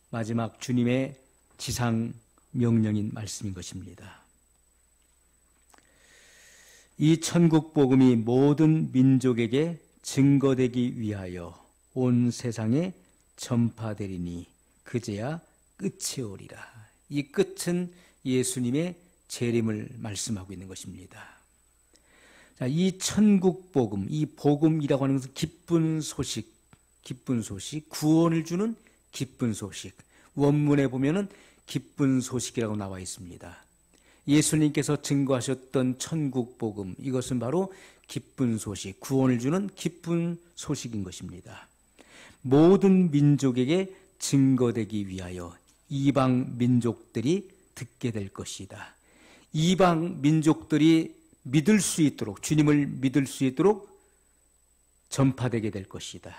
마지막 주님의 지상 명령인 말씀인 것입니다. 이 천국 복음이 모든 민족에게 증거되기 위하여 온 세상에 전파되리니 그제야 끝이 오리라. 이 끝은 예수님의 재림을 말씀하고 있는 것입니다. 자, 이 천국 복음, 이 복음이라고 하는 것은 기쁜 소식, 구원을 주는 기쁜 소식. 원문에 보면은 기쁜 소식이라고 나와 있습니다. 예수님께서 증거하셨던 천국 복음, 이것은 바로 기쁜 소식, 구원을 주는 기쁜 소식인 것입니다. 모든 민족에게 증거되기 위하여 이방 민족들이 듣게 될 것이다. 이방 민족들이 믿을 수 있도록, 주님을 믿을 수 있도록 전파되게 될 것이다.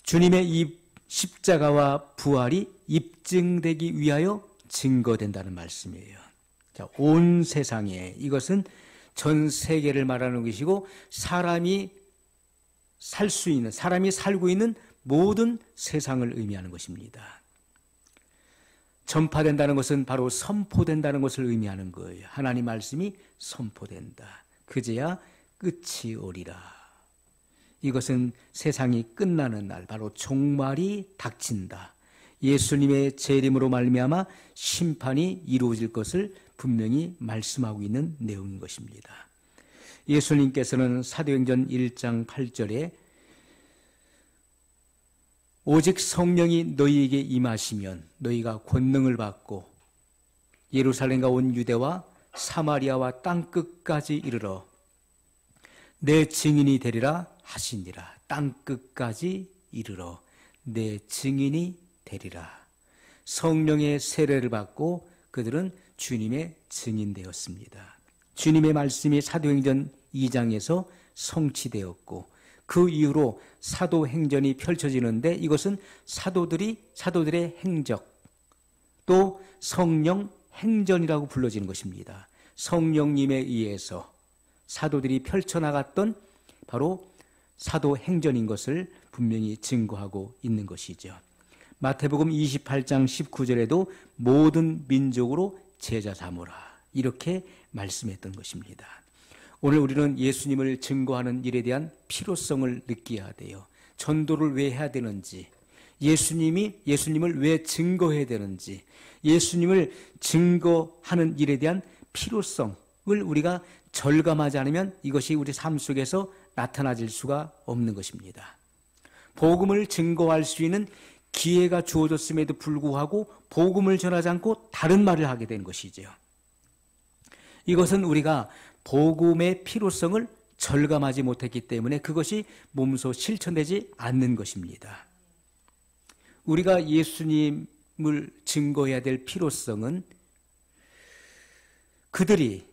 주님의 이 십자가와 부활이 입증되기 위하여 증거된다는 말씀이에요. 자, 온 세상에, 이것은 전 세계를 말하는 것이고 사람이 살고 있는 모든 세상을 의미하는 것입니다. 전파된다는 것은 바로 선포된다는 것을 의미하는 거예요. 하나님 말씀이 선포된다. 그제야 끝이 오리라. 이것은 세상이 끝나는 날, 바로 종말이 닥친다. 예수님의 재림으로 말미암아 심판이 이루어질 것을 분명히 말씀하고 있는 내용인 것입니다. 예수님께서는 사도행전 1장 8절에 오직 성령이 너희에게 임하시면 너희가 권능을 받고 예루살렘과 온 유대와 사마리아와 땅끝까지 이르러 내 증인이 되리라 하시니라. 땅끝까지 이르러 내 증인이 되리라. 성령의 세례를 받고 그들은 주님의 증인되었습니다. 주님의 말씀이 사도행전 2장에서 성취되었고 그 이후로 사도행전이 펼쳐지는데 이것은 사도들의 행적, 또 성령 행전이라고 불러지는 것입니다. 성령님에 의해서 사도들이 펼쳐나갔던 바로 사도행전인 것을 분명히 증거하고 있는 것이죠. 마태복음 28장 19절에도 모든 민족으로 제자 삼으라, 이렇게 말씀했던 것입니다. 오늘 우리는 예수님을 증거하는 일에 대한 필요성을 느껴야 돼요. 전도를 왜 해야 되는지, 예수님을 왜 증거해야 되는지, 예수님을 증거하는 일에 대한 필요성을 우리가 절감하지 않으면 이것이 우리 삶 속에서 나타나질 수가 없는 것입니다. 복음을 증거할 수 있는 기회가 주어졌음에도 불구하고 복음을 전하지 않고 다른 말을 하게 된 것이죠. 이것은 우리가 복음의 필요성을 절감하지 못했기 때문에 그것이 몸소 실천되지 않는 것입니다. 우리가 예수님을 증거해야 될 필요성은 그들이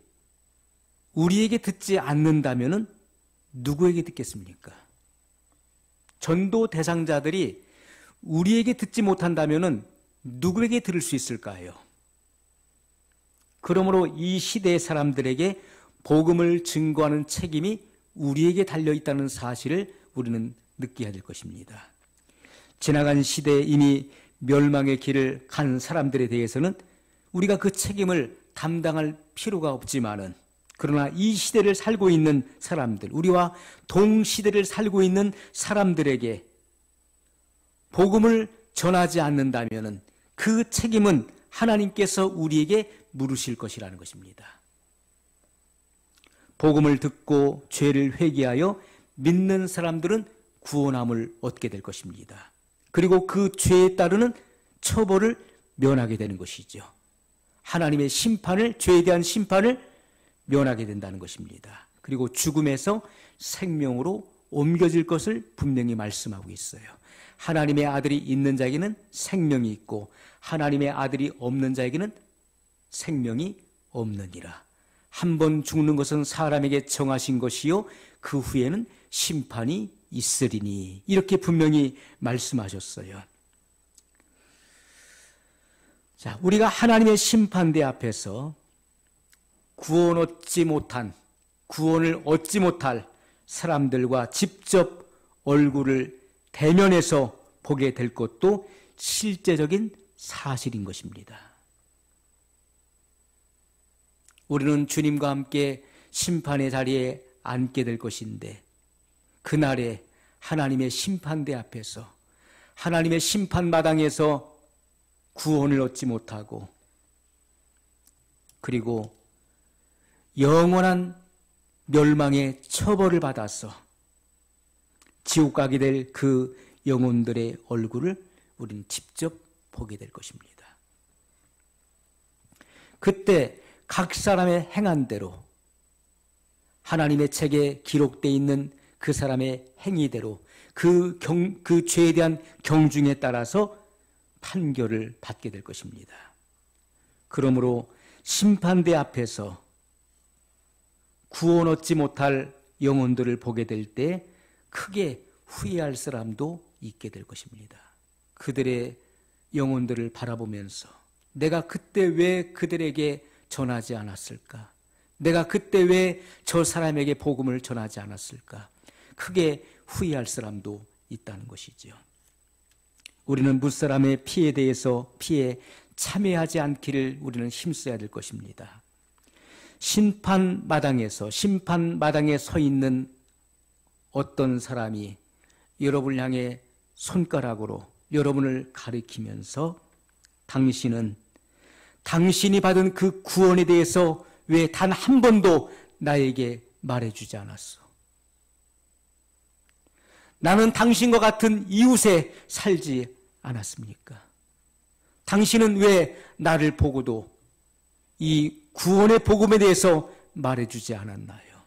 우리에게 듣지 않는다면 누구에게 듣겠습니까? 전도 대상자들이 우리에게 듣지 못한다면 누구에게 들을 수 있을까요? 그러므로 이 시대의 사람들에게 복음을 증거하는 책임이 우리에게 달려있다는 사실을 우리는 느껴야 될 것입니다. 지나간 시대에 이미 멸망의 길을 간 사람들에 대해서는 우리가 그 책임을 감당할 필요가 없지만은, 그러나 이 시대를 살고 있는 사람들, 우리와 동시대를 살고 있는 사람들에게 복음을 전하지 않는다면 그 책임은 하나님께서 우리에게 물으실 것이라는 것입니다. 복음을 듣고 죄를 회개하여 믿는 사람들은 구원함을 얻게 될 것입니다. 그리고 그 죄에 따르는 처벌을 면하게 되는 것이죠. 하나님의 심판을, 죄에 대한 심판을 면하게 된다는 것입니다. 그리고 죽음에서 생명으로 옮겨질 것을 분명히 말씀하고 있어요. 하나님의 아들이 있는 자에게는 생명이 있고 하나님의 아들이 없는 자에게는 생명이 없느니라. 한 번 죽는 것은 사람에게 정하신 것이요 그 후에는 심판이 있으리니, 이렇게 분명히 말씀하셨어요. 자, 우리가 하나님의 심판대 앞에서 구원을 얻지 못할 사람들과 직접 얼굴을 대면해서 보게 될 것도 실제적인 사실인 것입니다. 우리는 주님과 함께 심판의 자리에 앉게 될 것인데 그날에 하나님의 심판대 앞에서 하나님의 심판마당에서 구원을 얻지 못하고 그리고 영원한 멸망의 처벌을 받아서 지옥 가게 될 그 영혼들의 얼굴을 우리는 직접 보게 될 것입니다. 그때 각 사람의 행한 대로 하나님의 책에 기록되어 있는 그 사람의 행위대로 그 죄에 대한 경중에 따라서 판결을 받게 될 것입니다. 그러므로 심판대 앞에서 구원 얻지 못할 영혼들을 보게 될 때 크게 후회할 사람도 있게 될 것입니다. 그들의 영혼들을 바라보면서 내가 그때 왜 그들에게 전하지 않았을까? 내가 그때 왜 저 사람에게 복음을 전하지 않았을까? 크게 후회할 사람도 있다는 것이죠. 우리는 무사람의 피에 대해서 피에 참여하지 않기를 우리는 힘써야 될 것입니다. 심판마당에 서 있는 어떤 사람이 여러분을 향해 손가락으로 여러분을 가리키면서 당신은 당신이 받은 그 구원에 대해서 왜 단 한 번도 나에게 말해주지 않았어? 나는 당신과 같은 이웃에 살지 않았습니까? 당신은 왜 나를 보고도 이 구원의 복음에 대해서 말해주지 않았나요?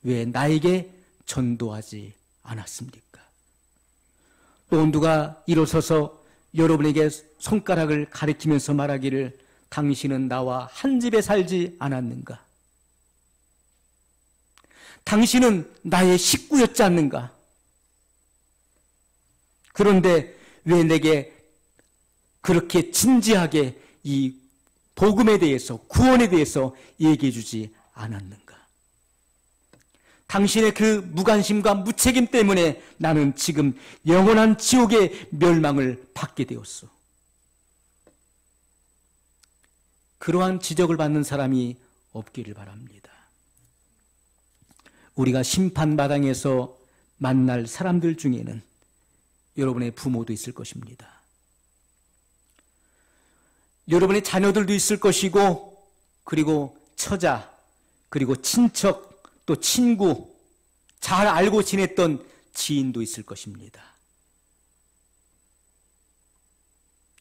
왜 나에게 전도하지 않았습니까? 또 누가 일어서서 여러분에게 손가락을 가리키면서 말하기를 당신은 나와 한 집에 살지 않았는가? 당신은 나의 식구였지 않는가? 그런데 왜 내게 그렇게 진지하게 이 복음에 대해서 구원에 대해서 얘기해 주지 않았는가? 당신의 그 무관심과 무책임 때문에 나는 지금 영원한 지옥의 멸망을 받게 되었어. 그러한 지적을 받는 사람이 없기를 바랍니다. 우리가 심판마당에서 만날 사람들 중에는 여러분의 부모도 있을 것입니다. 여러분의 자녀들도 있을 것이고, 그리고 처자, 그리고 친척, 또 친구, 잘 알고 지냈던 지인도 있을 것입니다.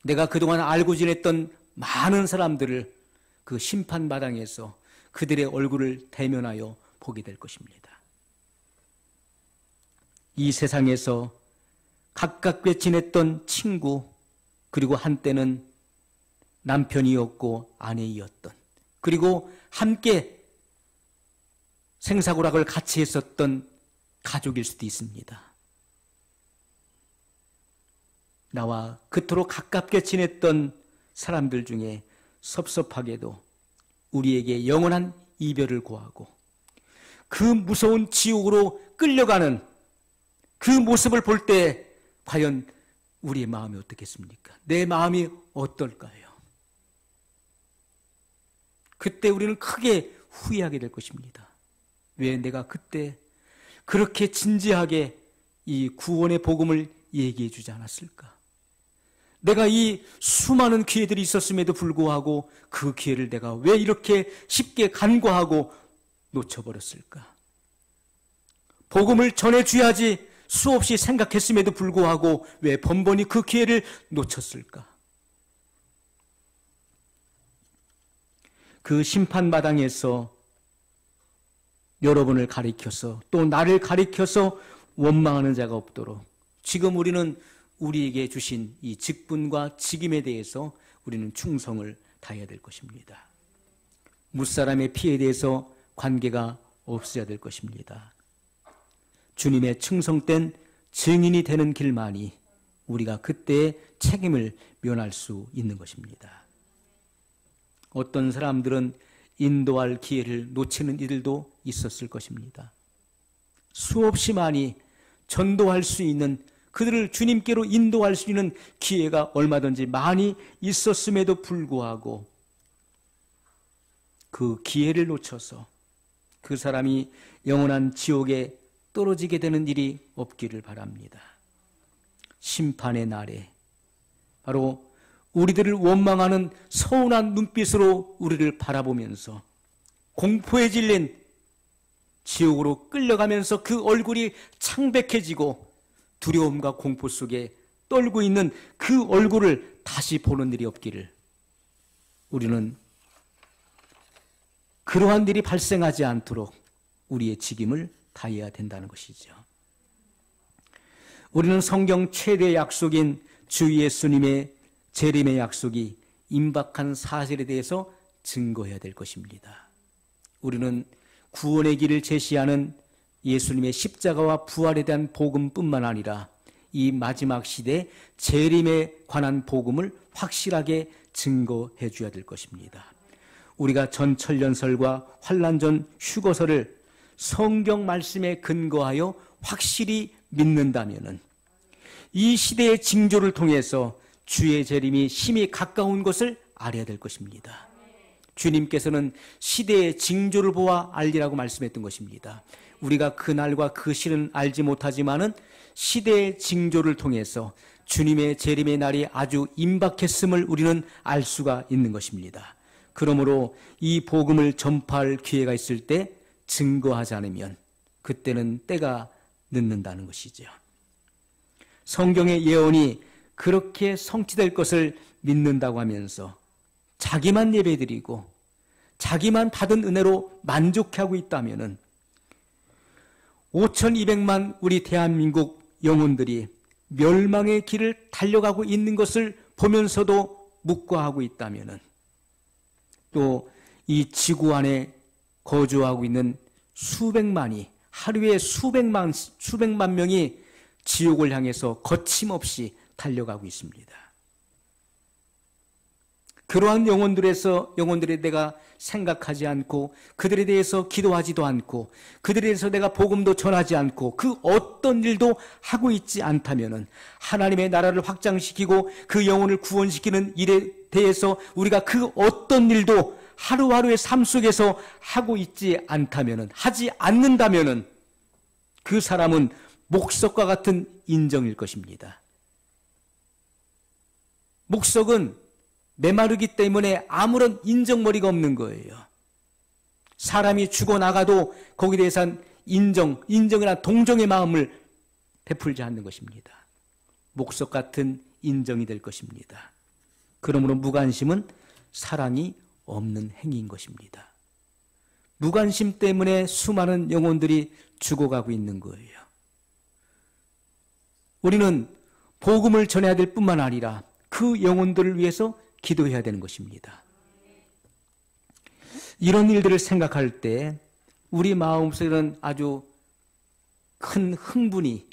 내가 그동안 알고 지냈던 많은 사람들을 그 심판마당에서 그들의 얼굴을 대면하여 보게 될 것입니다. 이 세상에서 가깝게 지냈던 친구, 그리고 한때는 남편이었고 아내이었던, 그리고 함께 생사고락을 같이 했었던 가족일 수도 있습니다. 나와 그토록 가깝게 지냈던 사람들 중에 섭섭하게도 우리에게 영원한 이별을 고하고 그 무서운 지옥으로 끌려가는 그 모습을 볼 때 과연 우리의 마음이 어떻겠습니까? 내 마음이 어떨까요? 그때 우리는 크게 후회하게 될 것입니다. 왜 내가 그때 그렇게 진지하게 이 구원의 복음을 얘기해 주지 않았을까? 내가 이 수많은 기회들이 있었음에도 불구하고 그 기회를 내가 왜 이렇게 쉽게 간과하고 놓쳐버렸을까? 복음을 전해줘야지 수없이 생각했음에도 불구하고 왜 번번이 그 기회를 놓쳤을까? 그 심판마당에서 여러분을 가리켜서 또 나를 가리켜서 원망하는 자가 없도록 지금 우리는 우리에게 주신 이 직분과 직임에 대해서 우리는 충성을 다해야 될 것입니다. 무사람의 피에 대해서 관계가 없어야 될 것입니다. 주님의 충성된 증인이 되는 길만이 우리가 그때의 책임을 면할 수 있는 것입니다. 어떤 사람들은 인도할 기회를 놓치는 이들도 있었을 것입니다. 수없이 많이 전도할 수 있는, 그들을 주님께로 인도할 수 있는 기회가 얼마든지 많이 있었음에도 불구하고 그 기회를 놓쳐서 그 사람이 영원한 지옥에 떨어지게 되는 일이 없기를 바랍니다. 심판의 날에 바로 우리들을 원망하는 서운한 눈빛으로 우리를 바라보면서 공포에 질린 지옥으로 끌려가면서 그 얼굴이 창백해지고 두려움과 공포 속에 떨고 있는 그 얼굴을 다시 보는 일이 없기를, 우리는 그러한 일이 발생하지 않도록 우리의 책임을 다해야 된다는 것이죠. 우리는 성경 최대 약속인 주 예수님의 재림의 약속이 임박한 사실에 대해서 증거해야 될 것입니다. 우리는 구원의 길을 제시하는 예수님의 십자가와 부활에 대한 복음뿐만 아니라 이 마지막 시대 재림에 관한 복음을 확실하게 증거해 줘야 될 것입니다. 우리가 전천년설과 환난전 휴거설을 성경 말씀에 근거하여 확실히 믿는다면은 이 시대의 징조를 통해서 주의 재림이 심히 가까운 것을 알아야 될 것입니다. 주님께서는 시대의 징조를 보아 알리라고 말씀했던 것입니다. 우리가 그날과 그 시는 알지 못하지만은 시대의 징조를 통해서 주님의 재림의 날이 아주 임박했음을 우리는 알 수가 있는 것입니다. 그러므로 이 복음을 전파할 기회가 있을 때 증거하지 않으면 그때는 때가 늦는다는 것이죠. 성경의 예언이 그렇게 성취될 것을 믿는다고 하면서 자기만 예배드리고 자기만 받은 은혜로 만족하고 있다면은 5,200만 우리 대한민국 영혼들이 멸망의 길을 달려가고 있는 것을 보면서도 묵과하고 있다면은, 또 이 지구 안에 거주하고 있는 수백만이, 하루에 수백만 명이 지옥을 향해서 거침없이 달려가고 있습니다. 그러한 영혼들에 내가 생각하지 않고 그들에 대해서 기도하지도 않고 그들에 대해서 내가 복음도 전하지 않고 그 어떤 일도 하고 있지 않다면은 하나님의 나라를 확장시키고 그 영혼을 구원시키는 일에 대해서 우리가 그 어떤 일도 하루하루의 삶 속에서 하고 있지 않다면은, 하지 않는다면은 그 사람은 목석과 같은 인정일 것입니다. 목석은 메마르기 때문에 아무런 인정머리가 없는 거예요. 사람이 죽어나가도 거기에 대해서는 인정이나 동정의 마음을 베풀지 않는 것입니다. 목석 같은 인정이 될 것입니다. 그러므로 무관심은 사랑이 없는 행위인 것입니다. 무관심 때문에 수많은 영혼들이 죽어가고 있는 거예요. 우리는 복음을 전해야 될 뿐만 아니라 그 영혼들을 위해서 기도해야 되는 것입니다. 이런 일들을 생각할 때 우리 마음속에는 아주 큰 흥분이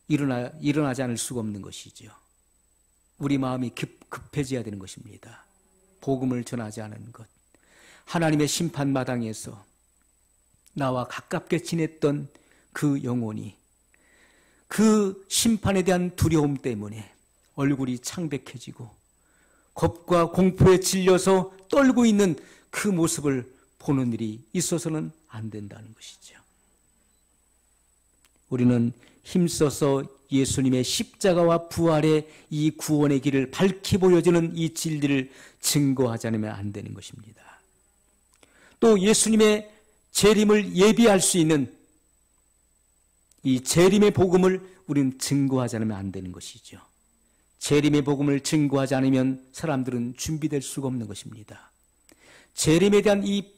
일어나지 않을 수가 없는 것이죠. 우리 마음이 급해져야 되는 것입니다. 복음을 전하지 않은 것, 하나님의 심판마당에서 나와 가깝게 지냈던 그 영혼이 그 심판에 대한 두려움 때문에 얼굴이 창백해지고 겁과 공포에 질려서 떨고 있는 그 모습을 보는 일이 있어서는 안 된다는 것이죠. 우리는 힘써서 예수님의 십자가와 부활의 이 구원의 길을 밝히 보여주는 이 진리를 증거하지 않으면 안 되는 것입니다. 또 예수님의 재림을 예비할 수 있는 이 재림의 복음을 우리는 증거하지 않으면 안 되는 것이죠. 재림의 복음을 증거하지 않으면 사람들은 준비될 수가 없는 것입니다. 재림에 대한 이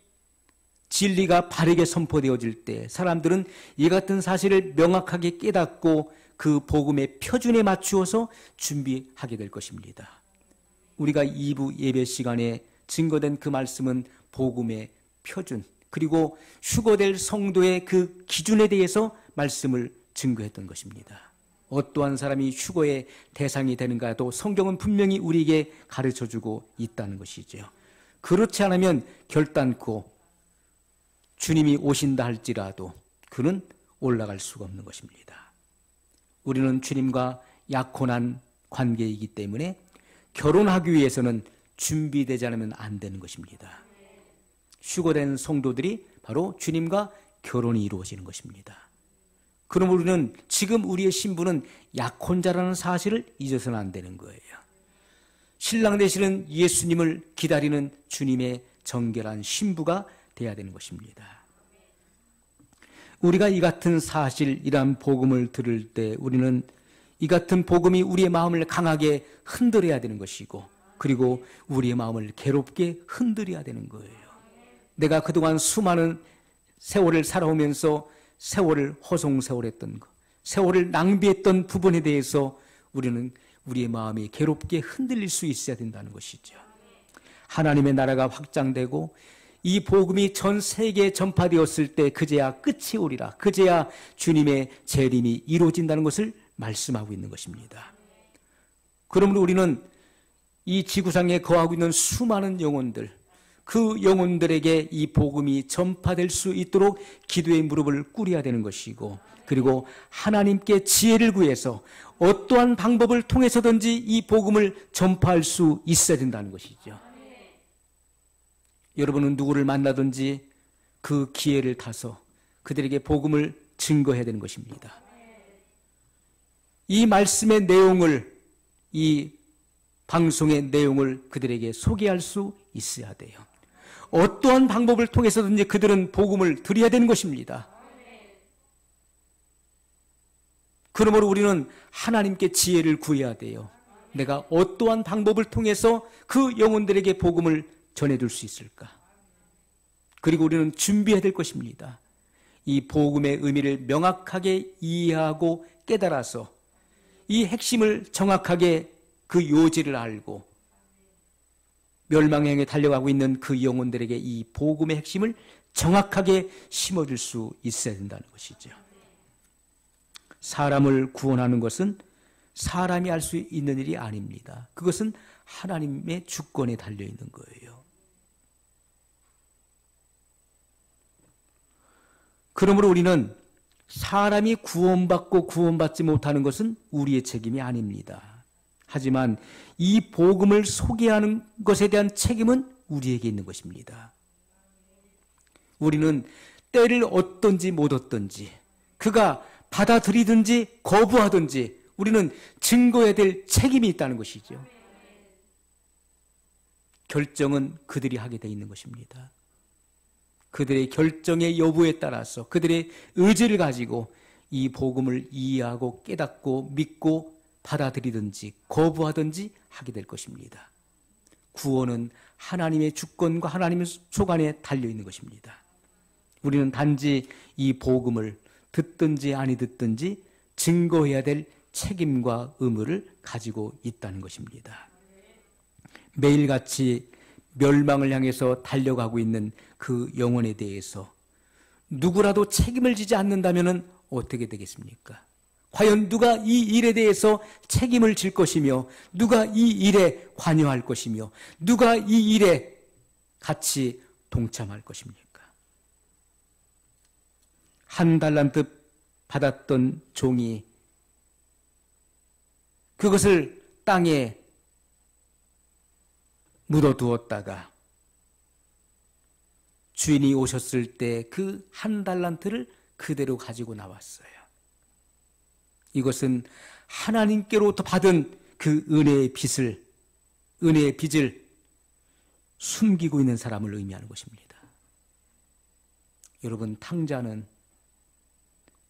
진리가 바르게 선포되어질 때 사람들은 이 같은 사실을 명확하게 깨닫고 그 복음의 표준에 맞추어서 준비하게 될 것입니다. 우리가 2부 예배 시간에 증거된 그 말씀은 복음의 표준, 그리고 휴거될 성도의 그 기준에 대해서 말씀을 증거했던 것입니다. 어떠한 사람이 휴거의 대상이 되는가도 성경은 분명히 우리에게 가르쳐주고 있다는 것이죠. 그렇지 않으면 결단코 주님이 오신다 할지라도 그는 올라갈 수가 없는 것입니다. 우리는 주님과 약혼한 관계이기 때문에 결혼하기 위해서는 준비되지 않으면 안 되는 것입니다. 휴거된 성도들이 바로 주님과 결혼이 이루어지는 것입니다. 그러므로 우리는 지금 우리의 신부는 약혼자라는 사실을 잊어서는 안 되는 거예요. 신랑 되시는 예수님을 기다리는 주님의 정결한 신부가 되어야 되는 것입니다. 우리가 이 같은 사실이란 복음을 들을 때 우리는 이 같은 복음이 우리의 마음을 강하게 흔들어야 되는 것이고, 그리고 우리의 마음을 괴롭게 흔들어야 되는 거예요. 내가 그동안 수많은 세월을 살아오면서 세월을 허송세월했던 것, 세월을 낭비했던 부분에 대해서 우리는 우리의 마음이 괴롭게 흔들릴 수 있어야 된다는 것이죠. 하나님의 나라가 확장되고 이 복음이 전 세계에 전파되었을 때 그제야 끝이 오리라, 그제야 주님의 재림이 이루어진다는 것을 말씀하고 있는 것입니다. 그러므로 우리는 이 지구상에 거하고 있는 수많은 영혼들, 그 영혼들에게 이 복음이 전파될 수 있도록 기도의 무릎을 꿇어야 되는 것이고, 그리고 하나님께 지혜를 구해서 어떠한 방법을 통해서든지 이 복음을 전파할 수 있어야 된다는 것이죠. 여러분은 누구를 만나든지 그 기회를 타서 그들에게 복음을 증거해야 되는 것입니다. 이 말씀의 내용을, 이 방송의 내용을 그들에게 소개할 수 있어야 돼요. 어떠한 방법을 통해서든지 그들은 복음을 드려야 되는 것입니다. 그러므로 우리는 하나님께 지혜를 구해야 돼요. 내가 어떠한 방법을 통해서 그 영혼들에게 복음을 전해줄 수 있을까? 그리고 우리는 준비해야 될 것입니다. 이 복음의 의미를 명확하게 이해하고 깨달아서 이 핵심을 정확하게 그 요지를 알고 멸망을 향해 달려가고 있는 그 영혼들에게 이 복음의 핵심을 정확하게 심어줄 수 있어야 된다는 것이죠. 사람을 구원하는 것은 사람이 할 수 있는 일이 아닙니다. 그것은 하나님의 주권에 달려있는 거예요. 그러므로 우리는 사람이 구원받고 구원받지 못하는 것은 우리의 책임이 아닙니다. 하지만 이 복음을 소개하는 것에 대한 책임은 우리에게 있는 것입니다. 우리는 때를 얻든지 못 얻든지, 그가 받아들이든지 거부하든지 우리는 증거해야 될 책임이 있다는 것이죠. 결정은 그들이 하게 돼 있는 것입니다. 그들의 결정의 여부에 따라서 그들의 의지를 가지고 이 복음을 이해하고 깨닫고 믿고 받아들이든지 거부하든지 하게 될 것입니다. 구원은 하나님의 주권과 하나님의 소관에 달려있는 것입니다. 우리는 단지 이 복음을 듣든지 아니 듣든지 증거해야 될 책임과 의무를 가지고 있다는 것입니다. 매일같이 멸망을 향해서 달려가고 있는 그 영혼에 대해서 누구라도 책임을 지지 않는다면 어떻게 되겠습니까? 과연 누가 이 일에 대해서 책임을 질 것이며, 누가 이 일에 관여할 것이며, 누가 이 일에 같이 동참할 것입니까? 한 달란트 받았던 종이 그것을 땅에 묻어두었다가 주인이 오셨을 때 그 한 달란트를 그대로 가지고 나왔어요. 이것은 하나님께로부터 받은 그 은혜의 빚을 숨기고 있는 사람을 의미하는 것입니다. 여러분,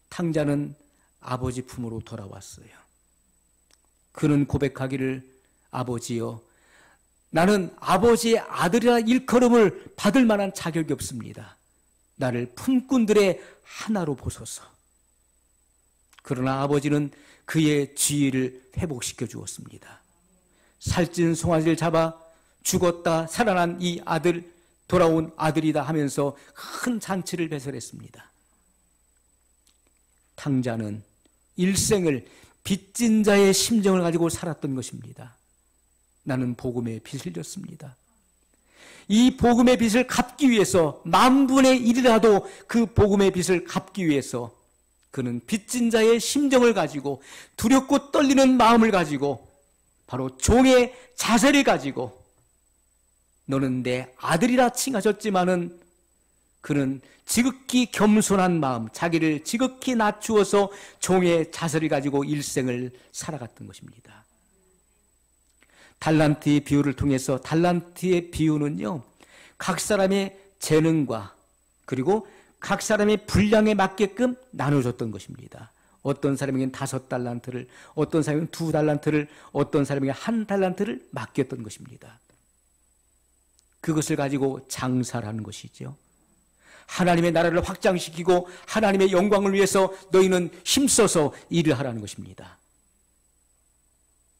탕자는 아버지 품으로 돌아왔어요. 그는 고백하기를, 아버지여, 나는 아버지의 아들이라 일컬음을 받을 만한 자격이 없습니다. 나를 품꾼들의 하나로 보소서. 그러나 아버지는 그의 지위를 회복시켜 주었습니다. 살찐 송아지를 잡아 죽었다 살아난 이 아들, 돌아온 아들이다 하면서 큰 잔치를 배설했습니다. 탕자는 일생을 빚진 자의 심정을 가지고 살았던 것입니다. 나는 복음의 빚을 졌습니다. 이 복음의 빚을 갚기 위해서 10,000분의 1이라도 그 복음의 빚을 갚기 위해서 그는 빚진 자의 심정을 가지고 두렵고 떨리는 마음을 가지고 바로 종의 자세를 가지고 너는 내 아들이라 칭하셨지만은 그는 지극히 겸손한 마음, 자기를 지극히 낮추어서 종의 자세를 가지고 일생을 살아갔던 것입니다. 달란트의 비유를 통해서 달란트의 비유는요, 각 사람의 재능과 그리고 각 사람의 분량에 맞게끔 나눠줬던 것입니다. 어떤 사람에게는 5달란트를, 어떤 사람에게는 2달란트를, 어떤 사람에게 1달란트를 맡겼던 것입니다. 그것을 가지고 장사를 하는 것이죠. 하나님의 나라를 확장시키고 하나님의 영광을 위해서 너희는 힘써서 일을 하라는 것입니다.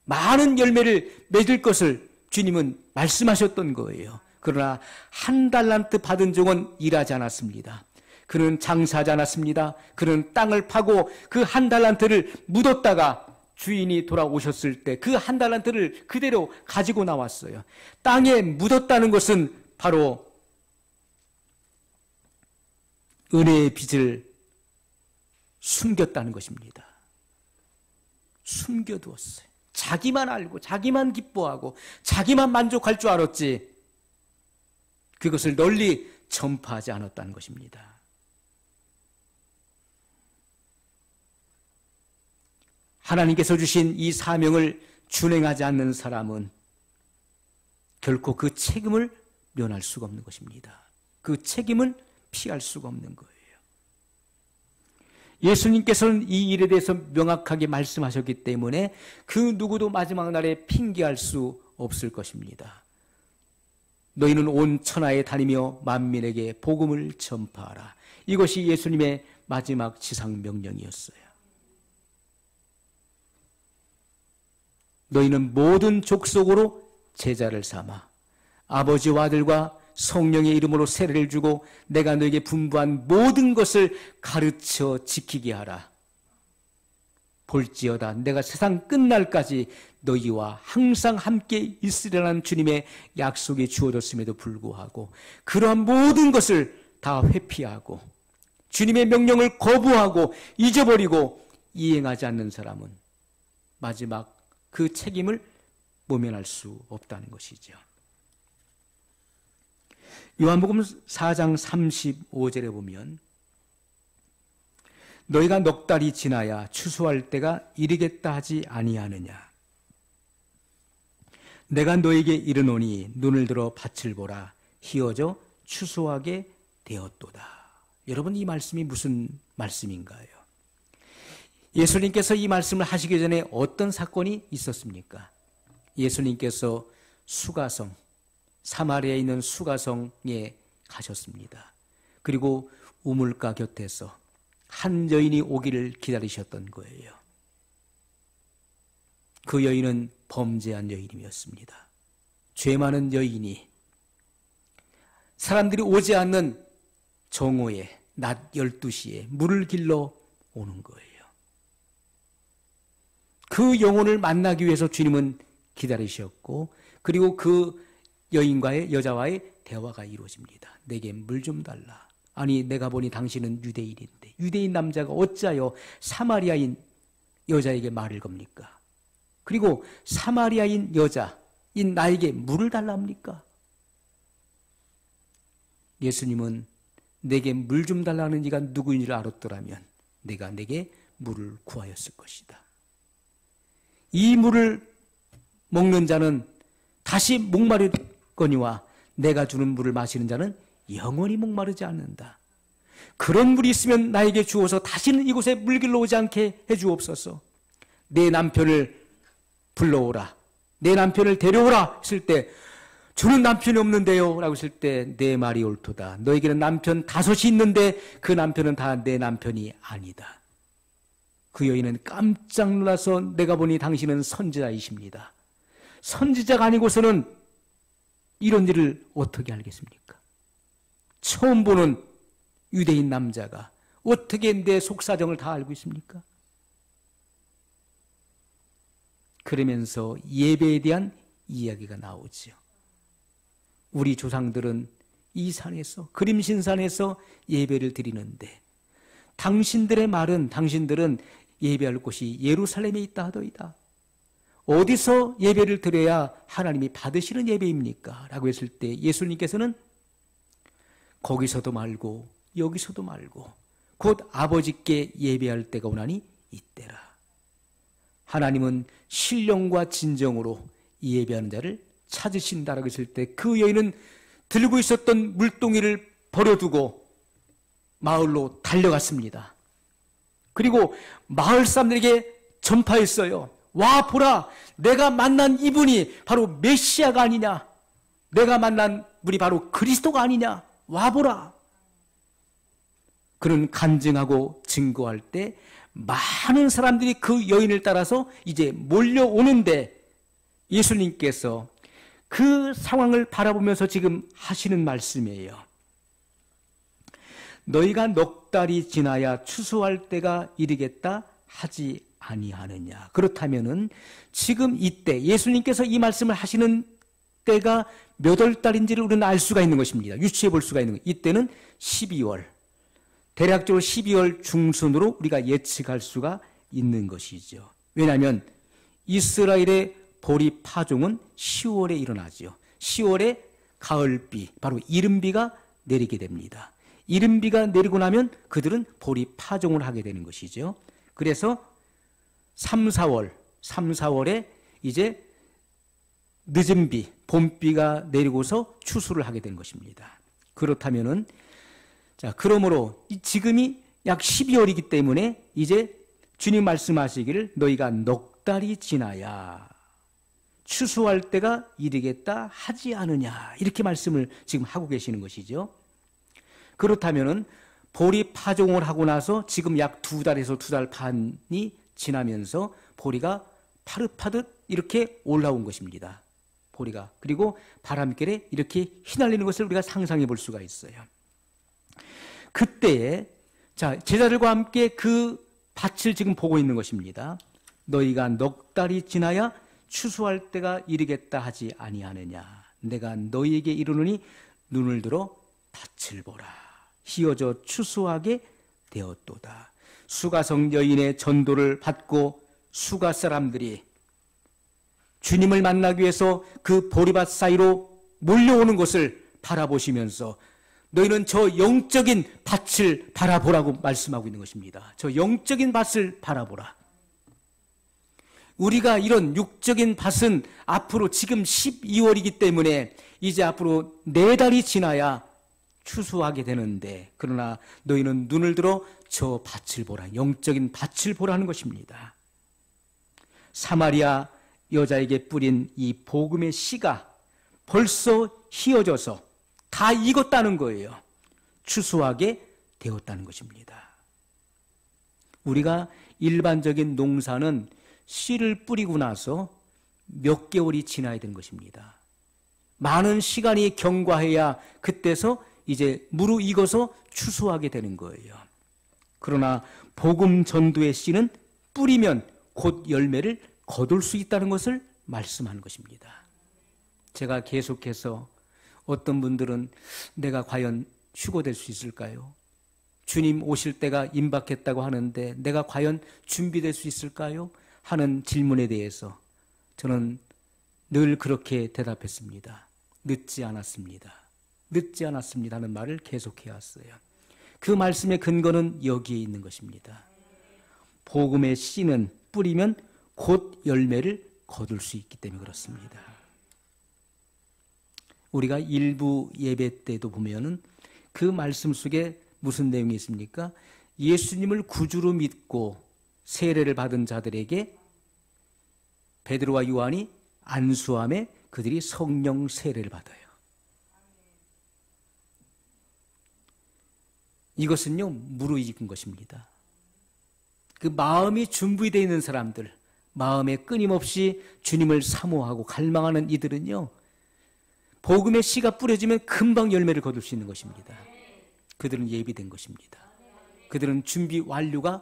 많은 열매를 맺을 것을 주님은 말씀하셨던 거예요. 그러나 1달란트 받은 종은 일하지 않았습니다. 그는 장사하지 않았습니다. 그는 땅을 파고 그 1달란트를 묻었다가 주인이 돌아오셨을 때 그 1달란트를 그대로 가지고 나왔어요. 땅에 묻었다는 것은 바로 은혜의 빚을 숨겼다는 것입니다. 숨겨두었어요. 자기만 알고 자기만 기뻐하고 자기만 만족할 줄 알았지 그것을 널리 전파하지 않았다는 것입니다. 하나님께서 주신 이 사명을 준행하지 않는 사람은 결코 그 책임을 면할 수가 없는 것입니다. 그 책임은 피할 수가 없는 거예요. 예수님께서는 이 일에 대해서 명확하게 말씀하셨기 때문에 그 누구도 마지막 날에 핑계할 수 없을 것입니다. 너희는 온 천하에 다니며 만민에게 복음을 전파하라. 이것이 예수님의 마지막 지상 명령이었어요. 너희는 모든 족속으로 제자를 삼아 아버지와 아들과 성령의 이름으로 세례를 주고 내가 너에게 분부한 모든 것을 가르쳐 지키게 하라. 볼지어다 내가 세상 끝날까지 너희와 항상 함께 있으리라는 주님의 약속이 주어졌음에도 불구하고 그러한 모든 것을 다 회피하고 주님의 명령을 거부하고 잊어버리고 이행하지 않는 사람은 마지막 그 책임을 모면할 수 없다는 것이죠. 요한복음 4장 35절에 보면 너희가 넉 달이 지나야 추수할 때가 이르겠다 하지 아니하느냐. 내가 너에게 이르노니 눈을 들어 밭을 보라. 희어져 추수하게 되었도다. 여러분 이 말씀이 무슨 말씀인가요? 예수님께서 이 말씀을 하시기 전에 어떤 사건이 있었습니까? 예수님께서 수가성, 사마리아에 있는 수가성에 가셨습니다. 그리고 우물가 곁에서 한 여인이 오기를 기다리셨던 거예요. 그 여인은 범죄한 여인이었습니다. 죄 많은 여인이 사람들이 오지 않는 정오에 낮 12시에 물을 길러 오는 거예요. 그 영혼을 만나기 위해서 주님은 기다리셨고 그리고 그 여자와의 대화가 이루어집니다. 내게 물 좀 달라. 아니 내가 보니 당신은 유대인인데 유대인 남자가 어찌하여 사마리아인 여자에게 말을 겁니까? 그리고 사마리아인 여자인 나에게 물을 달랍니까? 예수님은 내게 물 좀 달라는 이가 누구인지를 알았더라면 내가 내게 물을 구하였을 것이다. 이 물을 먹는 자는 다시 목마르거니와 내가 주는 물을 마시는 자는 영원히 목마르지 않는다. 그런 물이 있으면 나에게 주어서 다시는 이곳에 물 길러 오지 않게 해주옵소서. 내 남편을 불러오라. 내 남편을 데려오라 했을 때 저는 남편이 없는데요 라고 했을 때 내 말이 옳도다. 너에게는 남편 5이 있는데 그 남편은 다 내 남편이 아니다. 그 여인은 깜짝 놀라서 내가 보니 당신은 선지자이십니다. 선지자가 아니고서는 이런 일을 어떻게 알겠습니까? 처음 보는 유대인 남자가 어떻게 내 속사정을 다 알고 있습니까? 그러면서 예배에 대한 이야기가 나오죠. 우리 조상들은 이 산에서 그림신산에서 예배를 드리는데 당신들의 말은 당신들은 예배할 곳이 예루살렘에 있다 하더이다. 어디서 예배를 드려야 하나님이 받으시는 예배입니까? 라고 했을 때 예수님께서는 거기서도 말고 여기서도 말고 곧 아버지께 예배할 때가 오나니 이때라. 하나님은 신령과 진정으로 예배하는 자를 찾으신다라고 했을 때 그 여인은 들고 있었던 물동이를 버려두고 마을로 달려갔습니다. 그리고 마을 사람들에게 전파했어요. 와 보라, 내가 만난 이분이 바로 메시아가 아니냐, 내가 만난 분이 바로 그리스도가 아니냐, 와 보라. 그는 간증하고 증거할 때 많은 사람들이 그 여인을 따라서 이제 몰려오는데 예수님께서 그 상황을 바라보면서 지금 하시는 말씀이에요. 너희가 넉 달이 지나야 추수할 때가 이르겠다 하지 아니하느냐. 그렇다면은 지금 이때 예수님께서 이 말씀을 하시는 때가 몇 월 달인지를 우리는 알 수가 있는 것입니다. 유추해 볼 수가 있는 것. 이때는 12월. 대략적으로 12월 중순으로 우리가 예측할 수가 있는 것이죠. 왜냐하면 이스라엘의 보리 파종은 10월에 일어나죠. 10월에 가을비, 바로 이른비가 내리게 됩니다. 이른비가 내리고 나면 그들은 보리 파종을 하게 되는 것이죠. 그래서 3, 4월에 이제 늦은 비, 봄비가 내리고서 추수를 하게 된 것입니다. 그렇다면은 자, 그러므로 지금이 약 12월이기 때문에 이제 주님 말씀하시기를 너희가 넉 달이 지나야 추수할 때가 이르겠다 하지 않으냐, 이렇게 말씀을 지금 하고 계시는 것이죠. 그렇다면은 보리 파종을 하고 나서 지금 약 2달에서 2달 반이 지나면서 보리가 파릇파릇 이렇게 올라온 것입니다. 보리가. 그리고 바람결에 이렇게 휘날리는 것을 우리가 상상해 볼 수가 있어요. 그때에 자, 제자들과 함께 그 밭을 지금 보고 있는 것입니다. 너희가 넉 달이 지나야 추수할 때가 이르겠다 하지 아니하느냐. 내가 너희에게 이르노니 눈을 들어 밭을 보라. 희어져 추수하게 되었도다. 수가성 여인의 전도를 받고 수가 사람들이 주님을 만나기 위해서 그 보리밭 사이로 몰려오는 것을 바라보시면서 너희는 저 영적인 밭을 바라보라고 말씀하고 있는 것입니다. 저 영적인 밭을 바라보라. 우리가 이런 육적인 밭은 앞으로 지금 12월이기 때문에 이제 앞으로 4달이 지나야 추수하게 되는데, 그러나 너희는 눈을 들어 저 밭을 보라. 영적인 밭을 보라는 것입니다. 사마리아 여자에게 뿌린 이 복음의 씨가 벌써 휘어져서 다 익었다는 거예요. 추수하게 되었다는 것입니다. 우리가 일반적인 농사는 씨를 뿌리고 나서 몇 개월이 지나야 되는 것입니다. 많은 시간이 경과해야 그때서 이제 무르익어서 추수하게 되는 거예요. 그러나 복음 전도의 씨는 뿌리면 곧 열매를 거둘 수 있다는 것을 말씀하는 것입니다. 제가 계속해서 어떤 분들은 내가 과연 휴거될 수 있을까요? 주님 오실 때가 임박했다고 하는데 내가 과연 준비될 수 있을까요? 하는 질문에 대해서 저는 늘 그렇게 대답했습니다. 늦지 않았습니다. 늦지 않았습니다 하는 말을 계속해왔어요. 그 말씀의 근거는 여기에 있는 것입니다. 복음의 씨는 뿌리면 곧 열매를 거둘 수 있기 때문에 그렇습니다. 우리가 일부 예배 때도 보면은 그 말씀 속에 무슨 내용이 있습니까? 예수님을 구주로 믿고 세례를 받은 자들에게 베드로와 요한이 안수함에 그들이 성령 세례를 받아요. 이것은요, 무르익은 것입니다. 그 마음이 준비되어 있는 사람들, 마음에 끊임없이 주님을 사모하고 갈망하는 이들은요, 복음의 씨가 뿌려지면 금방 열매를 거둘 수 있는 것입니다. 그들은 예비된 것입니다. 그들은 준비 완료가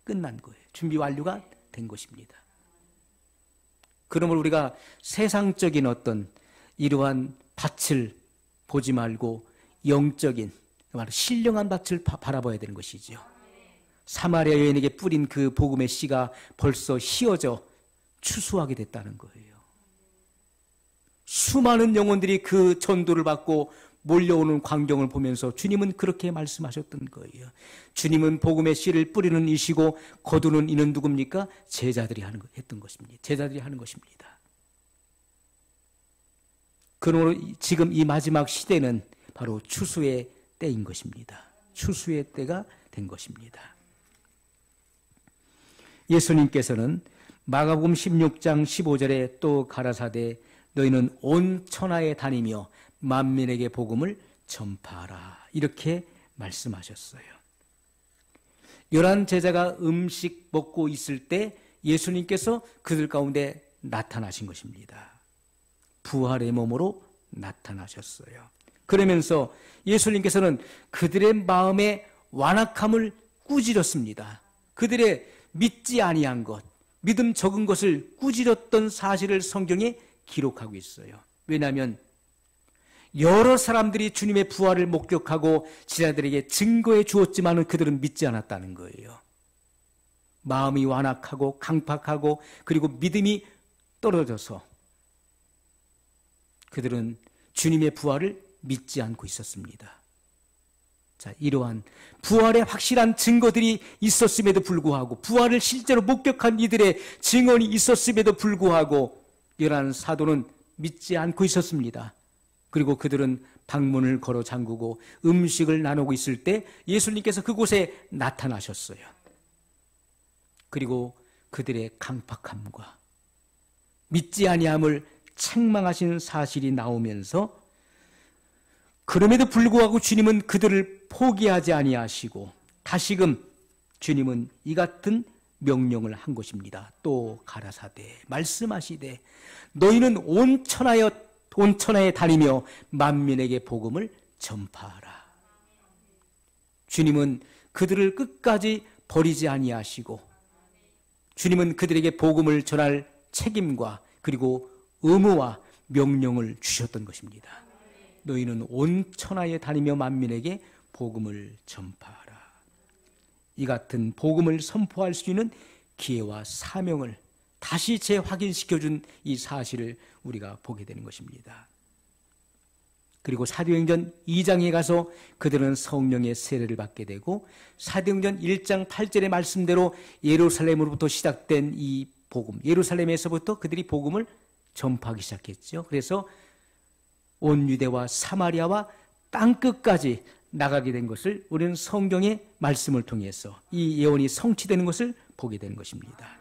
끝난 거예요. 준비 완료가 된 것입니다. 그러므로 우리가 세상적인 어떤 이러한 밭을 보지 말고 영적인, 신령한 밭을 바라봐야 되는 것이죠. 사마리아 여인에게 뿌린 그 복음의 씨가 벌써 휘어져 추수하게 됐다는 거예요. 수많은 영혼들이 그 전도를 받고 몰려오는 광경을 보면서 주님은 그렇게 말씀하셨던 거예요. 주님은 복음의 씨를 뿌리는 이시고 거두는 이는 누굽니까? 제자들이 했던 것입니다. 제자들이 하는 것입니다. 그러므로 지금 이 마지막 시대는 바로 추수의 때인 것입니다. 추수의 때가 된 것입니다. 예수님께서는 마가복음 16장 15절에 또 가라사대 너희는 온 천하에 다니며 만민에게 복음을 전파하라 이렇게 말씀하셨어요. 11 제자가 음식 먹고 있을 때 예수님께서 그들 가운데 나타나신 것입니다. 부활의 몸으로 나타나셨어요. 그러면서 예수님께서는 그들의 마음의 완악함을 꾸짖었습니다. 그들의 믿지 아니한 것, 믿음 적은 것을 꾸짖었던 사실을 성경에 기록하고 있어요. 왜냐하면 여러 사람들이 주님의 부활을 목격하고 제자들에게 증거해 주었지만 그들은 믿지 않았다는 거예요. 마음이 완악하고 강팍하고 그리고 믿음이 떨어져서 그들은 주님의 부활을 믿지 않고 있었습니다. 자, 이러한 부활의 확실한 증거들이 있었음에도 불구하고 부활을 실제로 목격한 이들의 증언이 있었음에도 불구하고 11 사도는 믿지 않고 있었습니다. 그리고 그들은 방문을 걸어 잠그고 음식을 나누고 있을 때 예수님께서 그곳에 나타나셨어요. 그리고 그들의 강팍함과 믿지 아니함을 책망하시는 사실이 나오면서 그럼에도 불구하고 주님은 그들을 포기하지 아니하시고 다시금 주님은 이 같은 명령을 한 것입니다. 또 가라사대 말씀하시되 너희는 온 천하에 다니며 만민에게 복음을 전파하라. 주님은 그들을 끝까지 버리지 아니하시고 주님은 그들에게 복음을 전할 책임과 그리고 의무와 명령을 주셨던 것입니다. 너희는 온 천하에 다니며 만민에게 복음을 전파하라. 이 같은 복음을 선포할 수 있는 기회와 사명을 다시 재확인시켜준 이 사실을 우리가 보게 되는 것입니다. 그리고 사도행전 2장에 가서 그들은 성령의 세례를 받게 되고 사도행전 1장 8절의 말씀대로 예루살렘으로부터 시작된 이 복음, 예루살렘에서부터 그들이 복음을 전파하기 시작했죠. 그래서 온 유대와 사마리아와 땅끝까지 나가게 된 것을 우리는 성경의 말씀을 통해서 이 예언이 성취되는 것을 보게 되는 것입니다.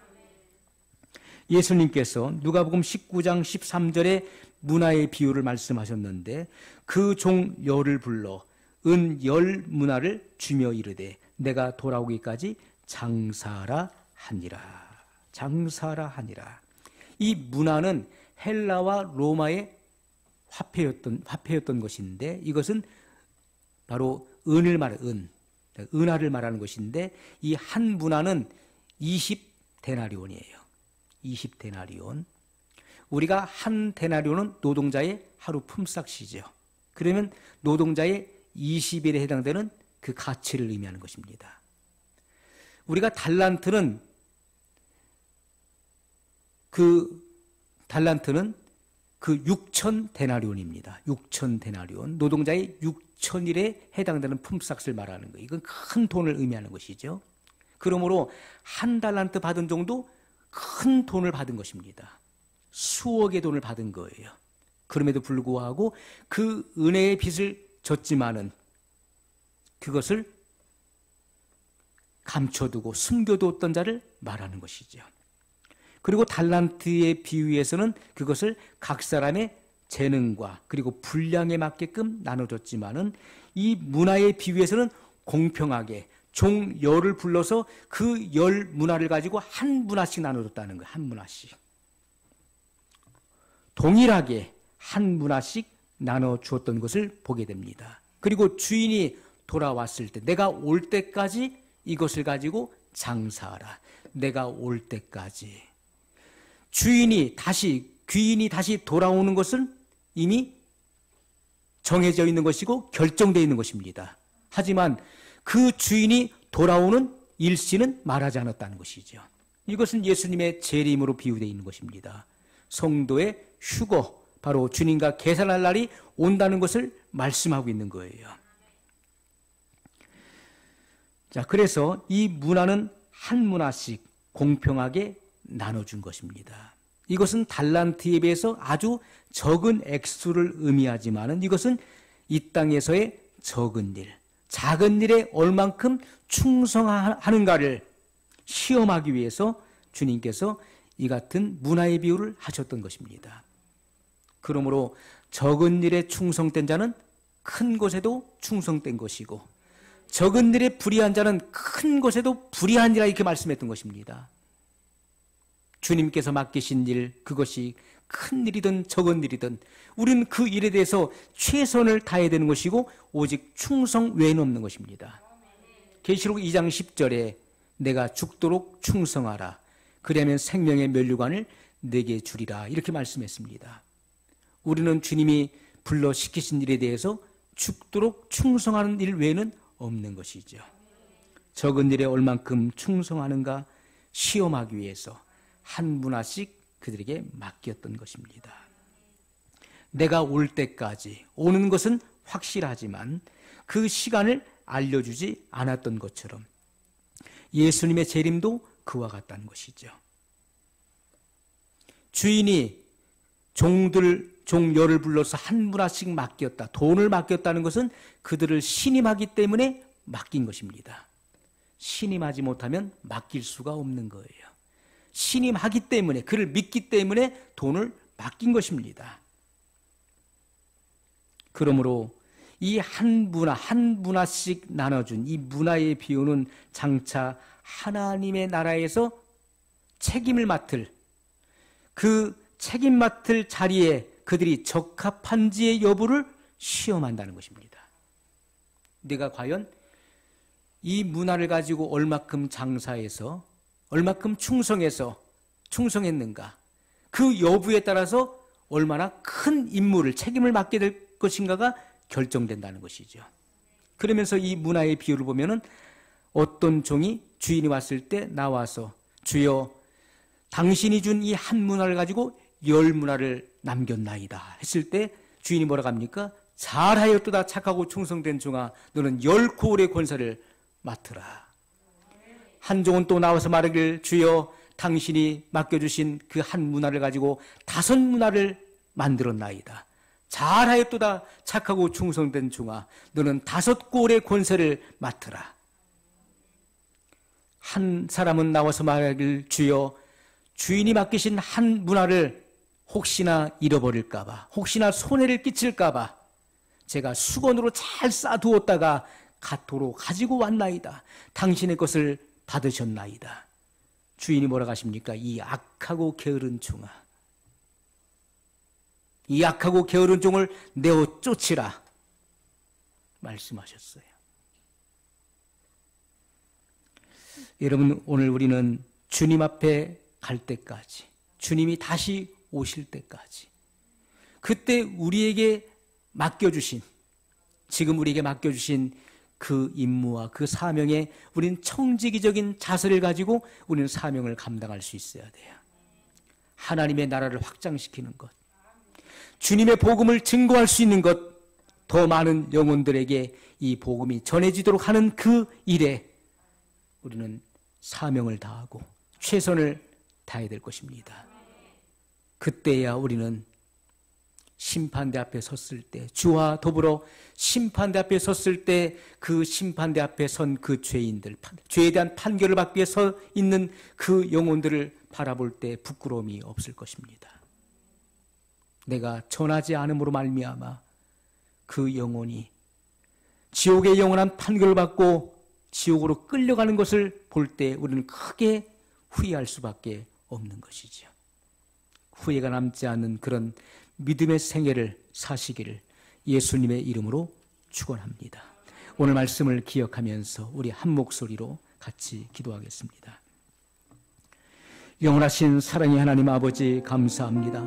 예수님께서 누가복음 19장 13절에 문화의 비유를 말씀하셨는데 그 종 열을 불러 은 10문화를 주며 이르되 내가 돌아오기까지 장사하라 하니라. 장사하라 하니라. 이 문화는 헬라와 로마의 화폐였던 것인데 이것은 바로 은을 말하는 은화를 말하는 것인데 이 한 문화는 20데나리온이에요. 20데나리온. 우리가 한 데나리온은 노동자의 하루 품삯이죠. 그러면 노동자의 20일에 해당되는 그 가치를 의미하는 것입니다. 우리가 달란트는 그 6,000데나리온입니다. 6,000데나리온. 노동자의 6,000일에 해당되는 품삯을 말하는 거예요. 이건 큰 돈을 의미하는 것이죠. 그러므로 한 달란트 받은 정도 큰 돈을 받은 것입니다. 수억의 돈을 받은 거예요. 그럼에도 불구하고 그 은혜의 빚을 졌지만은 그것을 감춰두고 숨겨두었던 자를 말하는 것이죠. 그리고 달란트의 비유에서는 그것을 각 사람의 재능과 그리고 분량에 맞게끔 나눠줬지만은 이 문화의 비유에서는 공평하게 종 10을 불러서 그 10문화를 가지고 한 문화씩 나눠줬다는 거예요. 한 문화씩. 동일하게 한 문화씩 나눠주었던 것을 보게 됩니다. 그리고 주인이 돌아왔을 때 내가 올 때까지 이것을 가지고 장사하라. 내가 올 때까지. 귀인이 다시 돌아오는 것은 이미 정해져 있는 것이고 결정되어 있는 것입니다. 하지만 그 주인이 돌아오는 일시는 말하지 않았다는 것이죠. 이것은 예수님의 재림으로 비유되어 있는 것입니다. 성도의 휴거, 바로 주님과 계산할 날이 온다는 것을 말씀하고 있는 거예요. 자, 그래서 이 문화는 한 문화씩 공평하게 나눠준 것입니다. 이것은 달란트에 비해서 아주 적은 액수를 의미하지만 이것은 이 땅에서의 적은 일, 작은 일에 얼만큼 충성하는가를 시험하기 위해서 주님께서 이 같은 문화의 비유를 하셨던 것입니다. 그러므로 적은 일에 충성된 자는 큰 것에도 충성된 것이고 적은 일에 불의한 자는 큰 것에도 불의하니라 이렇게 말씀했던 것입니다. 주님께서 맡기신 일, 그것이 큰 일이든 적은 일이든 우리는 그 일에 대해서 최선을 다해야 되는 것이고 오직 충성 외에는 없는 것입니다. 계시록 2장 10절에 내가 죽도록 충성하라. 그리하면 생명의 면류관을 내게 주리라. 이렇게 말씀했습니다. 우리는 주님이 불러 시키신 일에 대해서 죽도록 충성하는 일 외에는 없는 것이죠. 적은 일에 얼만큼 충성하는가 시험하기 위해서 한 문화씩 그들에게 맡겼던 것입니다. 내가 올 때까지 오는 것은 확실하지만 그 시간을 알려주지 않았던 것처럼 예수님의 재림도 그와 같다는 것이죠. 주인이 종열을 불러서 한 문화씩 맡겼다, 돈을 맡겼다는 것은 그들을 신임하기 때문에 맡긴 것입니다. 신임하지 못하면 맡길 수가 없는 거예요. 신임하기 때문에, 그를 믿기 때문에 돈을 맡긴 것입니다. 그러므로 이 한 문화씩 나눠준 이 문화의 비유는 장차 하나님의 나라에서 책임을 맡을, 그 책임 맡을 자리에 그들이 적합한지의 여부를 시험한다는 것입니다. 내가 과연 이 문화를 가지고 얼마큼 장사해서 얼마큼 충성했는가, 그 여부에 따라서 얼마나 큰 임무를, 책임을 맡게 될 것인가가 결정된다는 것이죠. 그러면서 이 문화의 비유를 보면은 어떤 종이 주인이 왔을 때 나와서 주여 당신이 준 이 한 문화를 가지고 10문화를 남겼나이다 했을 때 주인이 뭐라고 합니까? 잘하였도다 착하고 충성된 종아, 너는 10고을의 권세를 맡으라. 한 종은 또 나와서 말하길 주여 당신이 맡겨주신 그 한 문화를 가지고 5문화를 만들었나이다. 잘하였도다 착하고 충성된 종아, 너는 5고을의 권세를 맡으라. 한 사람은 나와서 말하길 주여 주인이 맡기신 한 문화를 혹시나 잃어버릴까봐, 혹시나 손해를 끼칠까봐 제가 수건으로 잘 싸두었다가 가토로 가지고 왔나이다. 당신의 것을 받으셨나이다. 주인이 뭐라고 하십니까? 이 악하고 게으른 종아, 이 악하고 게으른 종을 내어 쫓으라 말씀하셨어요. 여러분, 오늘 우리는 주님 앞에 갈 때까지, 주님이 다시 오실 때까지, 그때 우리에게 맡겨주신, 지금 우리에게 맡겨주신 그 임무와 그 사명에 우리는 청지기적인 자세를 가지고 우리는 사명을 감당할 수 있어야 돼요. 하나님의 나라를 확장시키는 것, 주님의 복음을 증거할 수 있는 것, 더 많은 영혼들에게 이 복음이 전해지도록 하는 그 일에 우리는 사명을 다하고 최선을 다해야 될 것입니다. 그때야 우리는 심판대 앞에 섰을 때, 주와 더불어 심판대 앞에 섰을 때 그 심판대 앞에 선 그 죄인들, 죄에 대한 판결을 받기 위해 서 있는 그 영혼들을 바라볼 때 부끄러움이 없을 것입니다. 내가 전하지 않음으로 말미암아 그 영혼이 지옥의 영원한 판결을 받고 지옥으로 끌려가는 것을 볼 때 우리는 크게 후회할 수밖에 없는 것이죠. 후회가 남지 않는 그런 믿음의 생애를 사시기를 예수님의 이름으로 축원합니다. 오늘 말씀을 기억하면서 우리 한 목소리로 같이 기도하겠습니다. 영원하신 사랑의 하나님 아버지, 감사합니다.